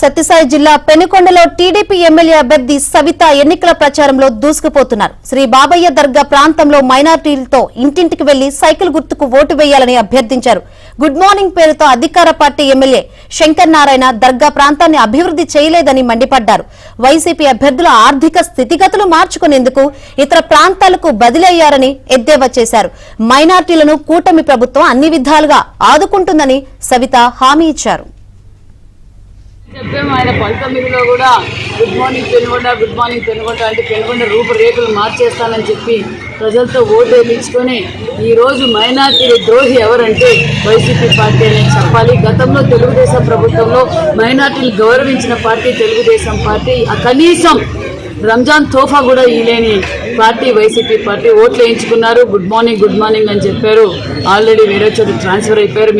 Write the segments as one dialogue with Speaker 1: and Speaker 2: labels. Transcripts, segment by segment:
Speaker 1: సత్యసాయి జిల్లా పెనుకొండలో TDP MLA అభ్యర్థి సవిత ఎన్నికల ప్రచారంలో దూసుకుపోతున్నారు. శ్రీ బాబయ్య దర్గా ప్రాంతంలో మైనార్టీలతో ఇంటింటికి వెళ్లి సైకిల్ గుర్తుకు ఓటు వేయాలని అభ్యర్థించారు. గుడ్ మార్నింగ్ పేరుతో అధికార పార్టీ ఎమ్మెల్యే శంకర్ నారాయణ దర్గా ప్రాంతాన్ని అభివృద్ధి చేయలేదని మండిపడ్డారు. వైసీపీ అభ్యర్థుల ఆర్థిక స్థితిగతులు మార్చుకునేందుకు ఇతర ప్రాంతాలకు బదిలయ్యారని ఎద్దేవా చేశారు. మైనార్టీలను కూటమి ప్రభుత్వం అన్ని విధాలుగా ఆదుకుంటుందని సవిత హామీ ఇచ్చారు.
Speaker 2: చెప్పాము ఆయన 19లో కూడా గుడ్ మార్నింగ్ పెనుగొండ అంటే పెనుగొండ రూపురేఖలు మార్చేస్తానని చెప్పి ప్రజలతో ఓటు వేయించుకొని ఈరోజు మైనార్టీల ద్రోహి ఎవరంటే వైసీపీ పార్టీ అనేది చెప్పాలి. గతంలో తెలుగుదేశం ప్రభుత్వంలో మైనార్టీలు గౌరవించిన పార్టీ తెలుగుదేశం పార్టీ. కనీసం రంజాన్ తోఫా కూడా ఇలేని పార్టీ వైసీపీ పార్టీ. ఓట్లు వేయించుకున్నారు, గుడ్ మార్నింగ్ అని చెప్పారు. ఆల్రెడీ వేరే చోట ట్రాన్స్ఫర్ అయిపోయారు.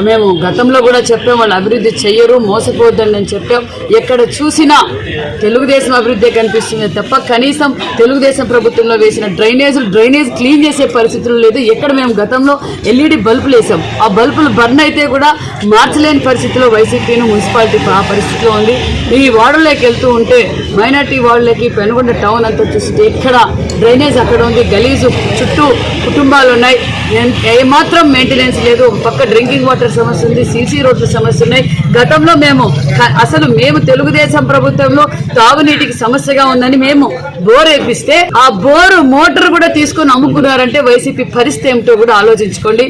Speaker 2: మేము గతంలో కూడా చెప్పాం వాళ్ళు అభివృద్ధి చెయ్యరు, మోసపోద్దని చెప్పాం. ఎక్కడ చూసినా తెలుగుదేశం అభివృద్ధి కనిపిస్తుంది తప్ప కనీసం తెలుగుదేశం ప్రభుత్వంలో వేసిన డ్రైనేజ్ క్లీన్ చేసే పరిస్థితులు లేదు. ఎక్కడ మేము గతంలో ఎల్ఈడి బల్బులు వేసాం, ఆ బల్బులు బర్న్ అయితే కూడా మార్చలేని పరిస్థితిలో వైసీపీను మున్సిపాలిటీ ఆ పరిస్థితిలో ఉంది. ఈ వార్డులోకి వెళ్తూ ఉంటే మైనార్టీ వార్డులకి పెనుగొండ టౌన్ అంతా చూస్తే ఎక్కడ డ్రైనేజ్ అక్కడ ఉంది, గలీజు చుట్టూ కుటుంబాలు ఉన్నాయి, ఏమాత్రం మెయింటెనెన్స్ లేదు. పక్క డ్రింకింగ్ వాటర్ సమస్య ఉంది, సీసీ రోడ్ల సమస్య ఉన్నాయి. గతంలో మేము తెలుగుదేశం ప్రభుత్వంలో తాగునీటికి సమస్యగా ఉందని మేము బోర్ వేపిస్తే ఆ బోరు మోటార్ కూడా తీసుకొని అమ్ముకున్నారంటే వైసీపీ పరిస్థితి ఏమిటో కూడా ఆలోచించుకోండి.